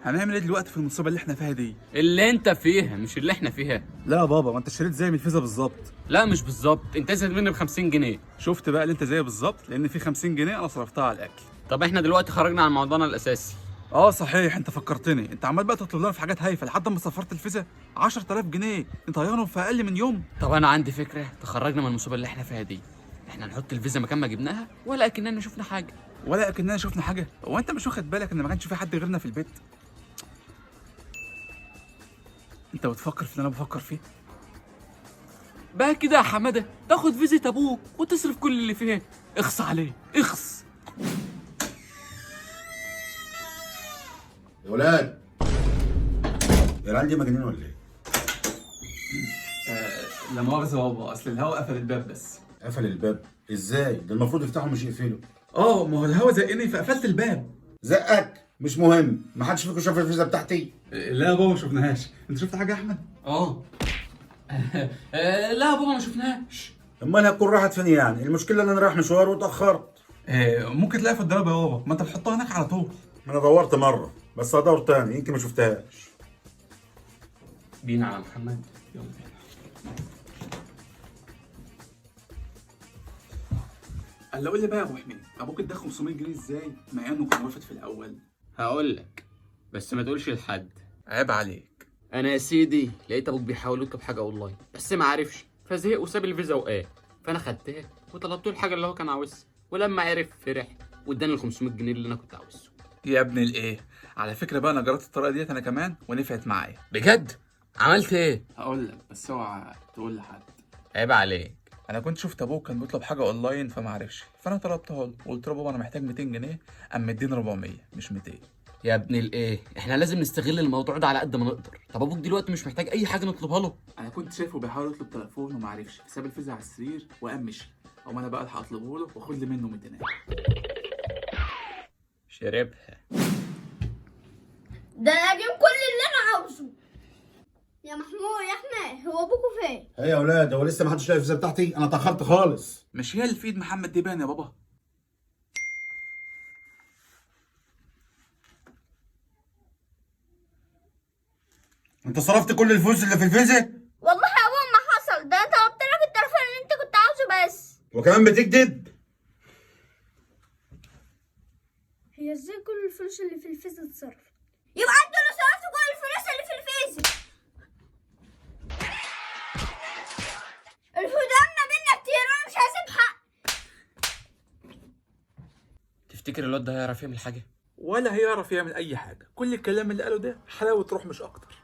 هنعمل ايه دلوقتي في المصيبه اللي احنا فيها دي؟ اللي انت فيها مش اللي احنا فيها. لا يا بابا، ما انت اشتريت زي من الفيزا بالظبط. لا مش بالظبط، انت زاد مني ب 50 جنيه. شفت بقى اللي انت زي بالظبط، لان في 50 جنيه انا صرفتها على الاكل. طب احنا دلوقتي خرجنا عن موضوعنا الاساسي. اه صحيح، انت فكرتني. انت عمال بقى تطلب لنا في حاجات هايفه لحد ما سفرت الفيزا 10000 جنيه نطيرهم في اقل من يوم. طب انا عندي فكره تخرجنا من المصيبه اللي احنا فيها دي. احنا نحط الفيزا مكان ما جبناها ولا اكننا شفنا حاجه. ولا اكننا شفنا حاجه؟ هو انت مش واخد بالك ان ما كانش في حد غيرنا في البيت؟ انت بتفكر في اللي انا بفكر فيه؟ بقى كده يا حماده تاخد فيزا ابوك وتصرف كل اللي فيها. اخص عليه اخص. يا ولاد، العيال دي مجانين ولا ايه؟ لا مؤاخذه يا بابا، اصل الهوا قفل الباب بس. قفل الباب ازاي؟ ده المفروض يفتحوا مش يقفلوا. اه، ما هو الهوا زقني فقفلت الباب. زقك مش مهم، ما حدش فيكم شاف الفيزا بتاعتي؟ لا يا بابا ما شفناهاش. انت شفت حاجه يا احمد؟ اه لا يا بابا ما شفناهاش. امال هتكون راحت فين يعني؟ المشكله ان انا رايح مشوار واتاخرت. ممكن تلاقيها في الدرابه يا بابا، ما انت بتحطها هناك على طول. انا دورت مره بس هدور تاني يمكن ما شفتهاش. بينا على محمد، يلا بينا. قال قول لي بقى يا ابو حميد، ابوك اداك 500 جنيه ازاي مع انه كان رافض في الاول؟ هقول لك بس ما تقولش لحد. عيب عليك. انا يا سيدي لقيت ابوك بيحاول يطلب حاجه اونلاين بس ما عرفش، فزهق وساب الفيزا وقاه. فانا خدتها وطلبت له الحاجه اللي هو كان عاوزها، ولما عرف فرح واداني ال 500 جنيه اللي انا كنت عاوزه. يا ابن الايه، على فكره بقى انا جربت الطريقه ديت انا كمان ونفعت معايا. بجد؟ عملت ايه؟ هقول لك بس اوعى تقول لحد. عيب عليك. انا كنت شفت ابوك كان بيطلب حاجه اونلاين فما عرفش، فانا طلبتها له وقلت له بابا انا محتاج 200 جنيه، قام مديني 400 مش 200. يا ابن الايه، احنا لازم نستغل الموضوع ده على قد ما نقدر. طب ابوك دلوقتي مش محتاج اي حاجه نطلبها له؟ انا كنت شايفه بيحاول يطلب تليفون وما عرفش، فساب الفيزا على السرير وقام مشي. او انا بقى الحق اطلبه له واخد لي منه 200. شربها. ده انا اجيب كل اللي انا عاوزه. يا محمود يا احمد، هو ابوكوا فين؟ ايه يا ولاد، هو لسه ما حدش لاقي الفيزا بتاعتي؟ انا اتاخرت خالص. مش هي اللي في ايد محمد دي باين يا بابا؟ انت صرفت كل الفلوس اللي في الفيزا؟ والله يا ابوه ما حصل، ده انا طلبت لك التليفون اللي انت كنت عاوزه بس. وكمان بتكذب؟ هي ازاي كل الفلوس اللي في الفيزا اتصرفت؟ يبقى انتوا اللي صرفتوا كل الفلوس اللي في الفيزا. الفلوس بينا كتير وانا مش هسيب حق. تفتكر الواد ده هيعرف يعمل حاجه؟ ولا هيعرف يعمل اي حاجه، كل الكلام اللي قاله ده حلاوه روح مش اكتر.